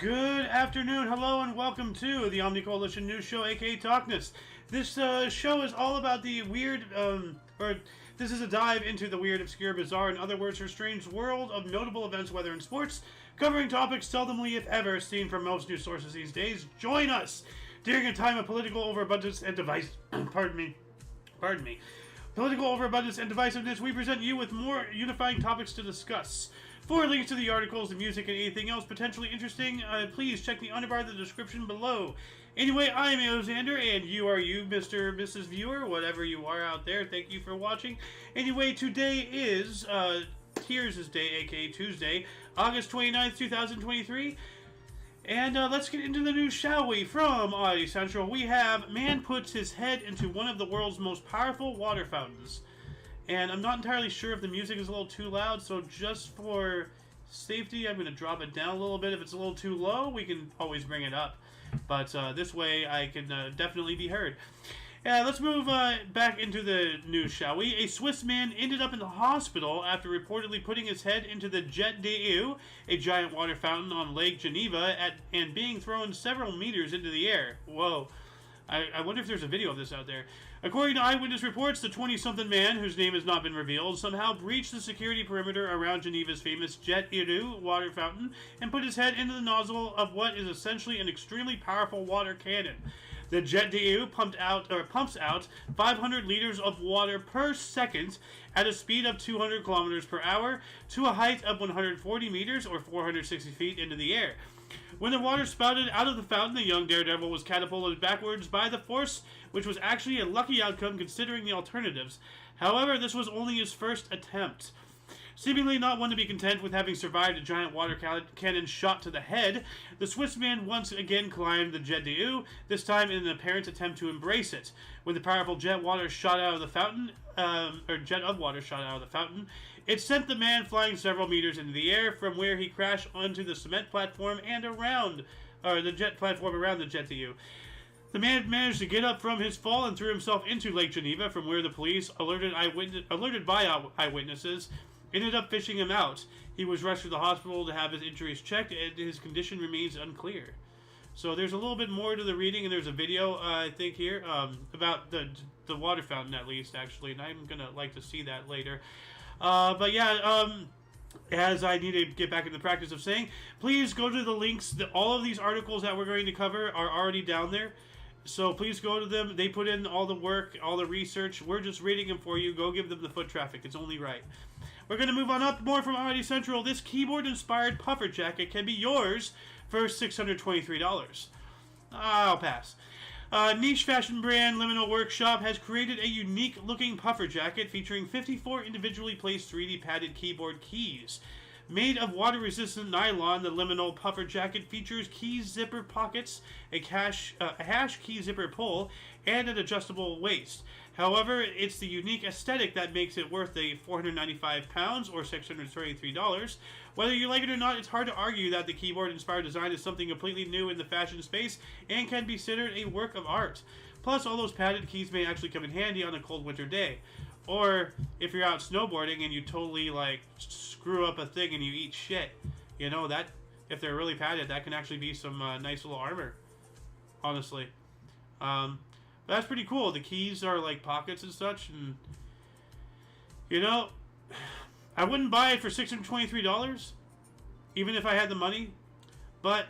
Good afternoon, hello, and welcome to the Omni Coalition News Show, aka TOCNS. This show is all about the weird, this is a dive into the weird, obscure, bizarre, in other words, or strange world of notable events, weather, and sports, covering topics seldomly, if ever, seen from most news sources these days. Join us during a time of political overabundance and pardon me. Political overabundance and divisiveness, we present you with more unifying topics to discuss. For links to the articles, the music, and anything else potentially interesting, please check the underbar in the description below. Anyway, I'm Alexander, and you are you, Mr. or Mrs. Viewer, whatever you are out there. Thank you for watching. Anyway, today is Tears' Day, aka Tuesday, August 29th, 2023. And let's get into the news, shall we? From Audio Central, we have man puts his head into one of the world's most powerful water fountains. And I'm not entirely sure if the music is a little too loud, so just for safety, I'm going to drop it down a little bit. If it's a little too low, we can always bring it up. But this way, I can definitely be heard. Let's move back into the news, shall we? A Swiss man ended up in the hospital after reportedly putting his head into the Jet d'Eau, a giant water fountain on Lake Geneva, and being thrown several meters into the air. Whoa. I wonder if there's a video of this out there. According to eyewitness reports, the 20-something man, whose name has not been revealed, somehow breached the security perimeter around Geneva's famous Jet d'Eau water fountain and put his head into the nozzle of what is essentially an extremely powerful water cannon. The Jet d'Eau pumps out 500 liters of water per second at a speed of 200 kilometers per hour to a height of 140 meters or 460 feet into the air. When the water spouted out of the fountain, the young daredevil was catapulted backwards by the force, which was actually a lucky outcome considering the alternatives. However, this was only his first attempt. Seemingly not one to be content with having survived a giant water cannon shot to the head, the Swiss man once again climbed the Jet d'Eau, this time in an apparent attempt to embrace it. When the powerful jet of water shot out of the fountain, it sent the man flying several meters into the air, from where he crashed onto the cement platform and the jet platform around the Jet d'Eau. The man managed to get up from his fall and threw himself into Lake Geneva, from where the police, alerted by eyewitnesses, ended up fishing him out. He was rushed to the hospital to have his injuries checked, and his condition remains unclear. So there's a little bit more to the reading, and there's a video, I think, here, about the water fountain, at least, actually, and I'm gonna like to see that later. But yeah, as I need to get back in the practice of saying, please go to the links. All of these articles that we're going to cover are already down there. So please go to them. They put in all the work, all the research. We're just reading them for you. Go give them the foot traffic. It's only right. We're going to move on up. More from Audio Central. This keyboard-inspired puffer jacket can be yours for $623. I'll pass. Niche fashion brand Liminal Workshop has created a unique-looking puffer jacket featuring 54 individually placed 3D padded keyboard keys. Made of water-resistant nylon, the Liminal puffer jacket features key zipper pockets, a hash key zipper pull, and an adjustable waist. However, it's the unique aesthetic that makes it worth the £495 or $633. Whether you like it or not, it's hard to argue that the keyboard-inspired design is something completely new in the fashion space and can be considered a work of art. Plus, all those padded keys may actually come in handy on a cold winter day. Or if you're out snowboarding and you totally screw up a thing and you eat shit, you know, that if they're really padded, that can actually be some nice little armor, honestly. That's pretty cool. The keys are like pockets and such, and you know, I wouldn't buy it for $623, even if I had the money. But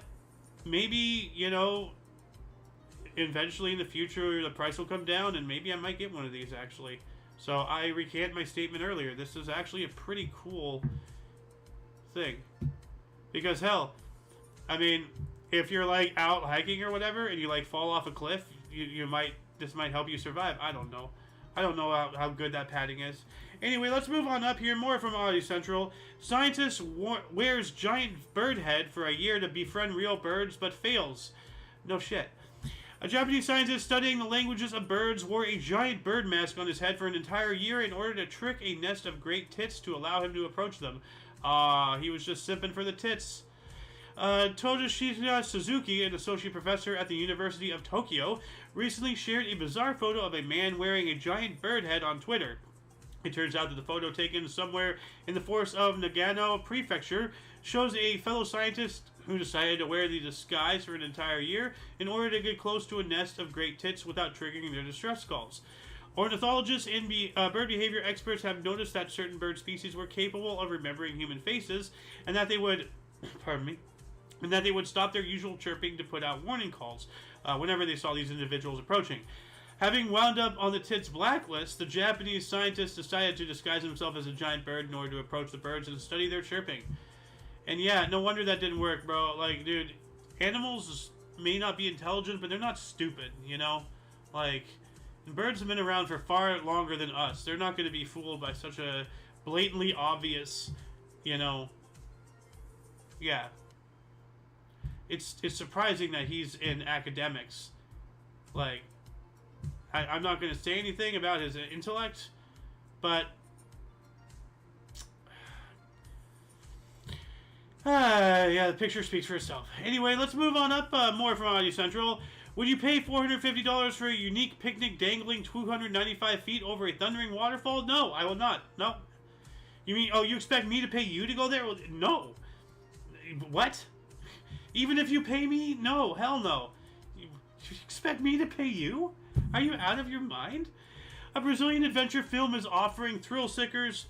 maybe, you know, eventually in the future the price will come down, and maybe I might get one of these actually. So I recant my statement earlier. This is actually a pretty cool thing. Because hell, I mean, if you're like out hiking or whatever and you like fall off a cliff, this might help you survive. I don't know. I don't know how good that padding is. Anyway, let's move on up here. More from Audio Central. Scientist wears giant bird head for a year to befriend real birds, but fails. No shit. A Japanese scientist studying the languages of birds wore a giant bird mask on his head for an entire year in order to trick a nest of great tits to allow him to approach them. He was just simping for the tits. Toshishita Suzuki, an associate professor at the University of Tokyo, recently shared a bizarre photo of a man wearing a giant bird head on Twitter. It turns out that the photo taken somewhere in the forest of Nagano Prefecture shows a fellow scientist who decided to wear the disguise for an entire year in order to get close to a nest of great tits without triggering their distress calls. Ornithologists and bird behavior experts have noticed that certain bird species were capable of remembering human faces, and that they would, and that they would stop their usual chirping to put out warning calls whenever they saw these individuals approaching. Having wound up on the tits blacklist, the Japanese scientists decided to disguise himself as a giant bird in order to approach the birds and study their chirping. And yeah, no wonder that didn't work, bro. Like, dude, animals may not be intelligent, but they're not stupid, you know? Like, birds have been around for far longer than us. They're not going to be fooled by such a blatantly obvious, you know... Yeah. It's surprising that he's in academics. Like... I'm not going to say anything about his intellect, but yeah, the picture speaks for itself. Anyway, let's move on up. More from Audio Central. Would you pay $450 for a unique picnic dangling 295 feet over a thundering waterfall? No, I will not. No. You mean, oh, you expect me to pay you to go there? No. What? Even if you pay me? No, hell no. You expect me to pay you? Are you out of your mind? A Brazilian adventure film is offering thrill seekers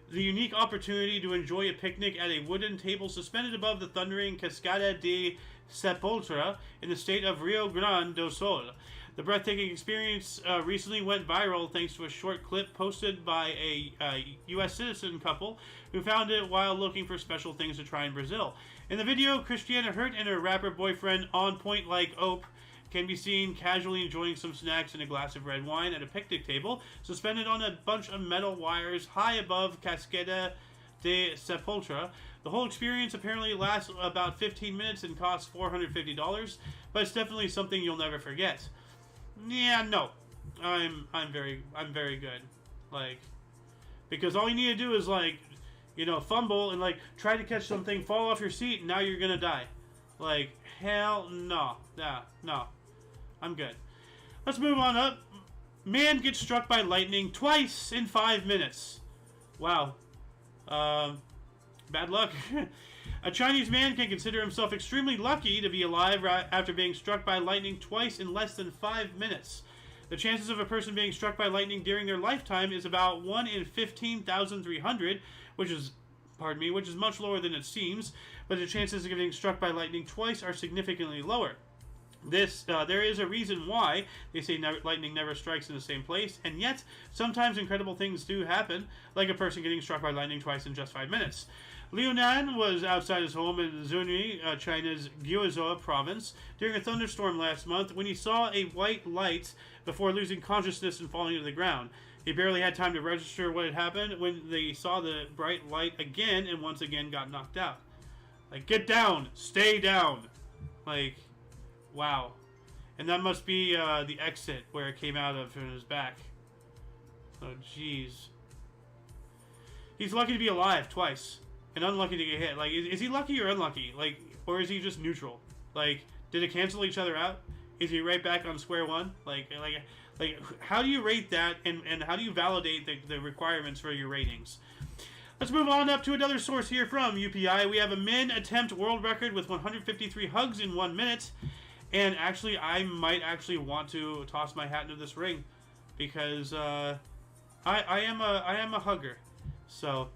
the unique opportunity to enjoy a picnic at a wooden table suspended above the thundering Cascada de Sepultura in the state of Rio Grande do Sul. The breathtaking experience recently went viral thanks to a short clip posted by a U.S. citizen couple who found it while looking for special things to try in Brazil. In the video, Christiana Hurt and her rapper boyfriend On Point Like Ope can be seen casually enjoying some snacks and a glass of red wine at a picnic table suspended on a bunch of metal wires high above Cascada de Sepultura. The whole experience apparently lasts about 15 minutes and costs $450, but it's definitely something you'll never forget. Yeah, no. I'm very good. Like, because all you need to do is, like, you know, fumble and, like, try to catch something, fall off your seat, and now you're gonna die. Like, hell no. Nah, no. I'm good. Let's move on up. Man gets struck by lightning twice in 5 minutes. Wow. Bad luck. A Chinese man can consider himself extremely lucky to be alive after being struck by lightning twice in less than 5 minutes. The chances of a person being struck by lightning during their lifetime is about 1 in 15,300, which is much lower than it seems, but the chances of getting struck by lightning twice are significantly lower. There is a reason why they say lightning never strikes in the same place, and yet sometimes incredible things do happen, like a person getting struck by lightning twice in just 5 minutes. Liu Nan was outside his home in Zunyi, China's Guizhou province, during a thunderstorm last month when he saw a white light before losing consciousness and falling to the ground. He barely had time to register what had happened when they saw the bright light again and once again got knocked out. Like, get down! Stay down! Like, wow. And that must be the exit where it came out of in his back. Oh, jeez. He's lucky to be alive twice. And unlucky to get hit. Like, is he lucky or unlucky? Like, or is he just neutral? Like, did it cancel each other out? Is he right back on square one? Like, how do you rate that, and how do you validate the requirements for your ratings? Let's move on up to another source here from UPI. We have a men attempt world record with 153 hugs in 1 minute. And actually, I might actually want to toss my hat into this ring. Because I am a hugger. So...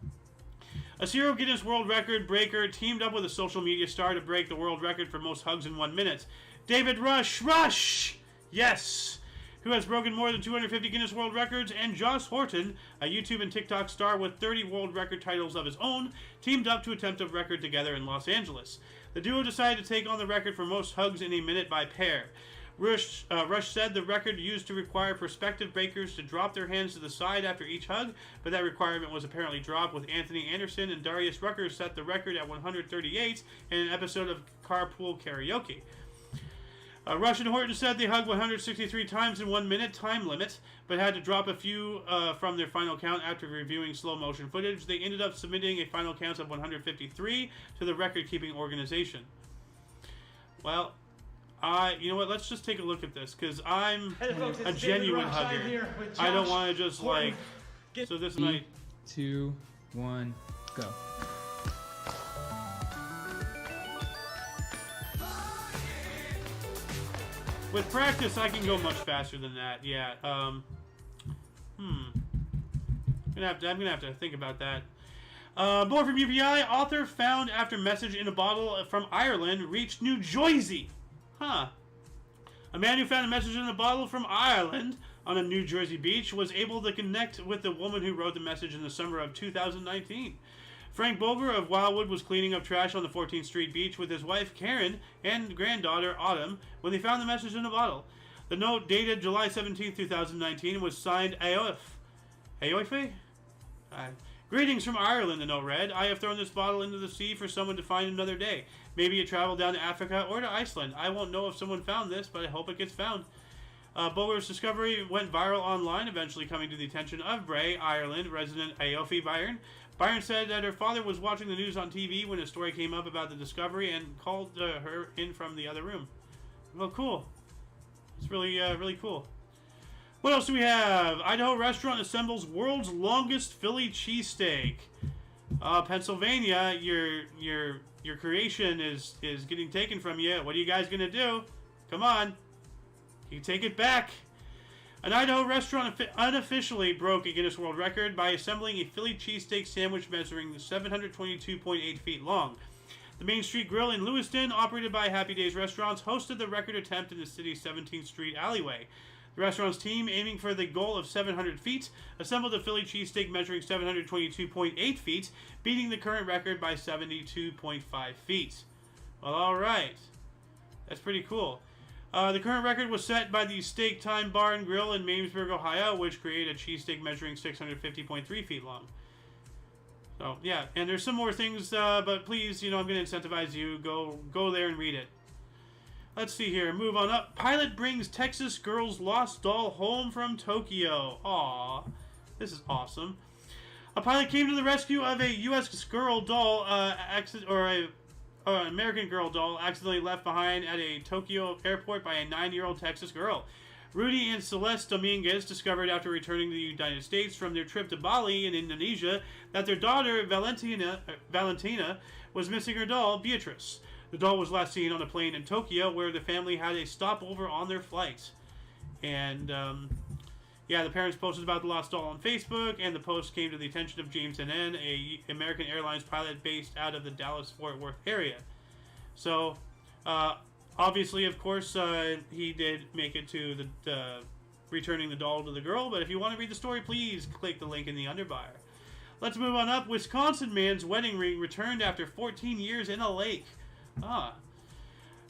A serial Guinness World Record breaker teamed up with a social media star to break the world record for most hugs in 1 minute. David Rush! Yes! Who has broken more than 250 Guinness World Records, and Josh Horton, a YouTube and TikTok star with 30 world record titles of his own, teamed up to attempt a record together in Los Angeles. The duo decided to take on the record for most hugs in a minute by pair. Rush said the record used to require prospective breakers to drop their hands to the side after each hug, but that requirement was apparently dropped with Anthony Anderson and Darius Rucker set the record at 138 in an episode of Carpool Karaoke. Rush and Horton said they hugged 163 times in 1 minute time limit, but had to drop a few from their final count after reviewing slow motion footage. They ended up submitting a final count of 153 to the record-keeping organization. Well, you know what? Let's just take a look at this, because I'm a genuine hugger. I don't want to just like. So this night. 2, 1, go. With practice, I can go much faster than that. Yeah. I'm gonna have to think about that. More from UPI. Author found after message in a bottle from Ireland reached New Jersey. Huh. A man who found a message in a bottle from Ireland on a New Jersey beach was able to connect with the woman who wrote the message in the summer of 2019. Frank Boger of Wildwood was cleaning up trash on the 14th Street beach with his wife Karen and granddaughter Autumn when they found the message in a bottle. The note, dated July 17, 2019, was signed Aoife. Aoife? Greetings from Ireland, the note read. I have thrown this bottle into the sea for someone to find another day. Maybe it traveled down to Africa or to Iceland. I won't know if someone found this, but I hope it gets found. Boger's discovery went viral online, eventually coming to the attention of Bray, Ireland resident Aoife Byron. Byron said that her father was watching the news on TV when a story came up about the discovery and called her in from the other room. Well, cool. It's really, really cool. What else do we have? Idaho restaurant assembles world's longest Philly cheesesteak. Pennsylvania, your creation is getting taken from you. What are you guys gonna do? Come on, you take it back. An Idaho restaurant unofficially broke a Guinness World Record by assembling a Philly cheesesteak sandwich measuring 722.8 feet long. The Main Street Grill in Lewiston, operated by Happy Days Restaurants, hosted the record attempt in the city's 17th Street alleyway. The restaurant's team, aiming for the goal of 700 feet, assembled a Philly cheesesteak measuring 722.8 feet, beating the current record by 72.5 feet. Well, alright. That's pretty cool. The current record was set by the Steak Time Bar and Grill in Mamesburg, Ohio, which created a cheesesteak measuring 650.3 feet long. So, yeah, and there's some more things, but please, I'm going to incentivize you. Go there and read it. Let's see here. Move on up. Pilot brings Texas girl's lost doll home from Tokyo. Aww. This is awesome. A pilot came to the rescue of a U.S. girl doll, an American girl doll accidentally left behind at a Tokyo airport by a 9-year-old Texas girl. Rudy and Celeste Dominguez discovered after returning to the United States from their trip to Bali in Indonesia that their daughter, Valentina, was missing her doll, Beatrice. The doll was last seen on a plane in Tokyo where the family had a stopover on their flight. And, the parents posted about the lost doll on Facebook, and the post came to the attention of James N., a American Airlines pilot based out of the Dallas-Fort Worth area. So, obviously, of course, he did make it to the returning the doll to the girl, but if you want to read the story, please click the link in the underbar. Let's move on up. Wisconsin man's wedding ring returned after 14 years in a lake. A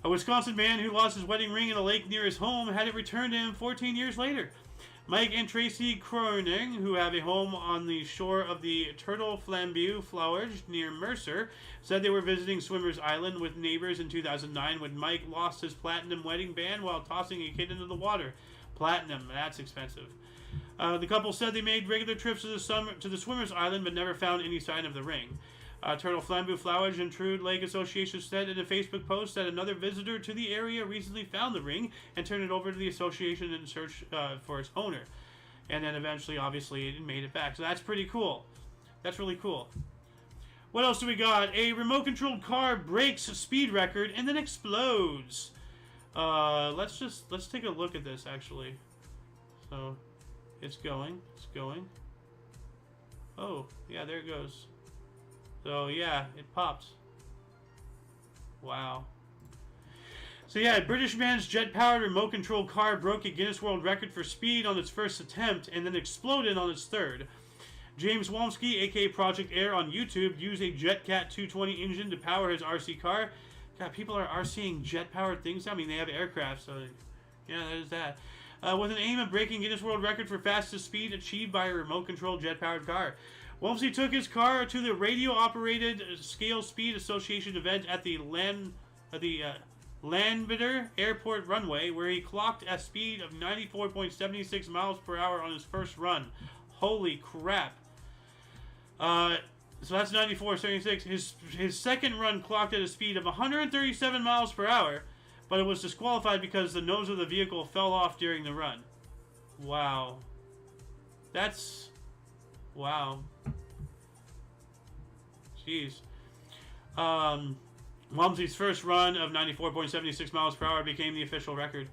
Wisconsin man who lost his wedding ring in a lake near his home had it returned to him 14 years later. Mike and Tracy Croning, who have a home on the shore of the Turtle Flambeau Flowage near Mercer, said they were visiting Swimmers Island with neighbors in 2009 when Mike lost his platinum wedding band while tossing a kid into the water. Platinum, that's expensive. The couple said they made regular trips to the Swimmers Island but never found any sign of the ring. Turtle Flambeau Flowage and Trude Lake Association said in a Facebook post that another visitor to the area recently found the ring and turned it over to the association in search for its owner. And then eventually, obviously, it made it back. So that's pretty cool. That's really cool. What else do we got? A remote-controlled car breaks a speed record and then explodes. Let's take a look at this, actually. So, it's going. Oh, yeah, there it goes. So, yeah, it popped. Wow. So, yeah, a British man's jet-powered remote-controlled car broke a Guinness World Record for speed on its first attempt and then exploded on its third. James Womsky, a.k.a. Project Air on YouTube, used a JetCat 220 engine to power his RC car. God, people are RCing jet-powered things. I mean, they have aircraft, so, yeah, that is that. With an aim of breaking Guinness World Record for fastest speed achieved by a remote-controlled jet-powered car. Womsky took his car to the radio-operated Scale Speed Association event at the Landvetter Airport runway, where he clocked a speed of 94.76 miles per hour on his first run. Holy crap. So that's 94.76. His second run clocked at a speed of 137 miles per hour, but it was disqualified because the nose of the vehicle fell off during the run. Wow. That's... wow. Jeez. Womsey's first run of 94.76 miles per hour became the official record.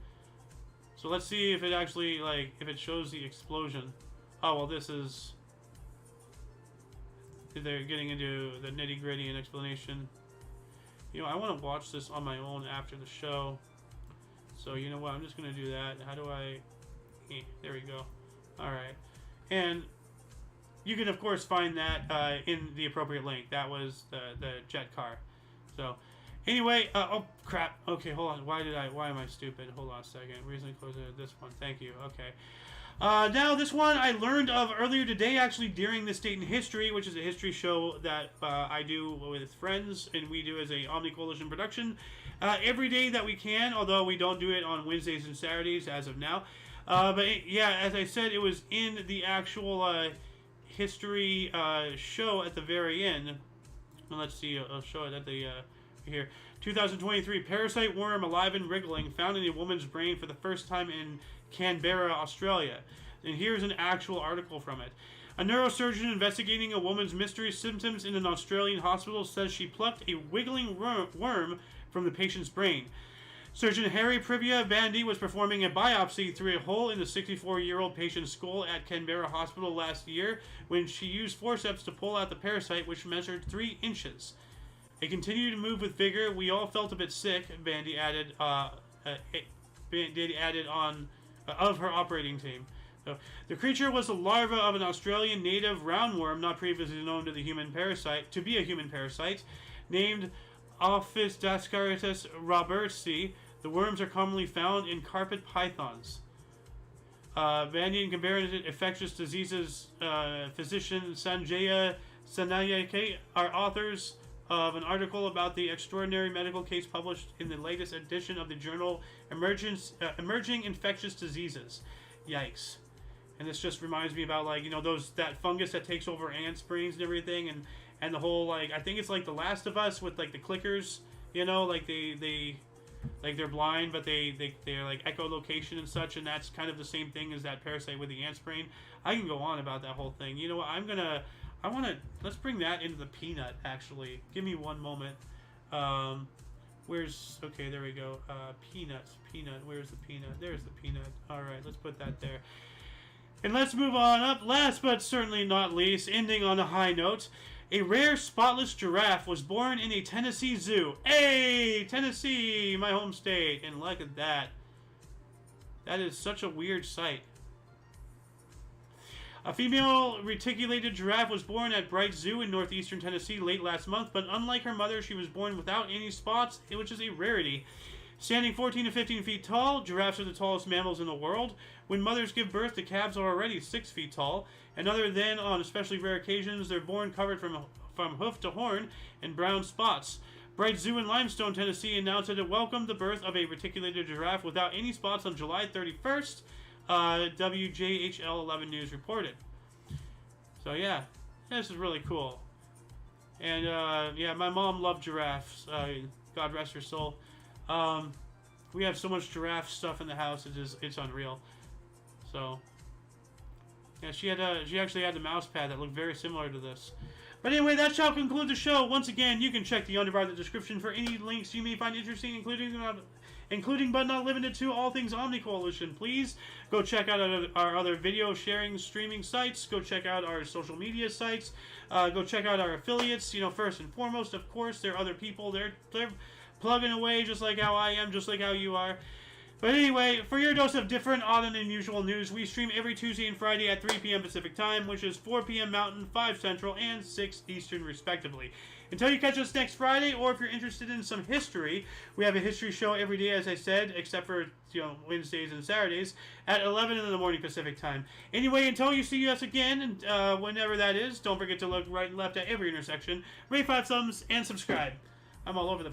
So let's see if it actually, like, if it shows the explosion. Oh, well, this is... They're getting into the nitty-gritty and explanation. You know, I want to watch this on my own after the show. So, you know what? I'm just going to do that. How do I... there we go. Alright. And you can, of course, find that in the appropriate link. That was the jet car. So, anyway, oh, crap. Okay, hold on. Why am I stupid? Hold on a second. Reason closing this one. Thank you. Okay. Now, this one I learned of earlier today, actually, during This Date in History, which is a history show that I do with friends, and we do as a Omni Coalition production every day that we can, although we don't do it on Wednesdays and Saturdays as of now. Yeah, as I said, it was in the actual history show at the very end. Well, let's see, I'll show it at the here. 2023, parasite worm alive and wriggling found in a woman's brain for the first time in Canberra, Australia. And here's an actual article from it. A neurosurgeon investigating a woman's mysterious symptoms in an Australian hospital says she plucked a wiggling worm from the patient's brain. Surgeon Harry Privia Bandy was performing a biopsy through a hole in the 64-year-old patient's skull at Canberra Hospital last year when she used forceps to pull out the parasite, which measured 3 inches. It continued to move with vigor. We all felt a bit sick, Bandy added on of her operating team. So, the creature was the larva of an Australian native roundworm not previously known to be a human parasite, named Ophidioscaris robertsi. The worms are commonly found in carpet pythons. Bandy and Canberra infectious diseases physician Sanjaya Sanayake are authors of an article about the extraordinary medical case published in the latest edition of the journal Emerging Infectious Diseases. Yikes. And this just reminds me about, like, you know, that fungus that takes over ants' brains and everything, and the whole, like, I think it's like The Last of Us with, like, the clickers, you know, like they're blind, but they're like echolocation and such, and that's kind of the same thing as that parasite with the ant's brain. I can go on about that whole thing. You know what, let's bring that into the peanut, actually. Give me one moment. Okay, there we go. Peanut, where's the peanut? There's the peanut. Alright, let's put that there. And let's move on up. Last but certainly not least, ending on a high note, a rare spotless giraffe was born in a Tennessee zoo. Hey, Tennessee, my home state. And look at that. That is such a weird sight. A female reticulated giraffe was born at Bright Zoo in northeastern Tennessee late last month, but unlike her mother, she was born without any spots, which is a rarity. Standing 14 to 15 feet tall, giraffes are the tallest mammals in the world. When mothers give birth, the calves are already 6 feet tall, and other than on especially rare occasions, they're born covered from hoof to horn in brown spots. Bright Zoo in Limestone, Tennessee announced that it welcomed the birth of a reticulated giraffe without any spots on July 31st. WJHL 11 News reported. So yeah, this is really cool. And yeah, my mom loved giraffes. God rest her soul. We have so much giraffe stuff in the house. It's unreal. So yeah, she actually had the mouse pad that looked very similar to this. But anyway, that shall conclude the show. Once again, you can check the underbar description for any links you may find interesting, including but not limited to all things Omni Coalition. Please go check out our other video sharing, streaming sites. Go check out our social media sites. Go check out our affiliates. You know, first and foremost, of course, there are other people. They're plugging away just like how I am, just like how you are. But anyway, for your dose of different, odd, and unusual news, we stream every Tuesday and Friday at 3 p.m. Pacific Time, which is 4 p.m. Mountain, 5 Central, and 6 Eastern, respectively. Until you catch us next Friday, or if you're interested in some history, we have a history show every day, as I said, except for, you know, Wednesdays and Saturdays, at 11 in the morning Pacific Time. Anyway, until you see us again, and whenever that is, don't forget to look right and left at every intersection, rate 5 thumbs, and subscribe. I'm all over the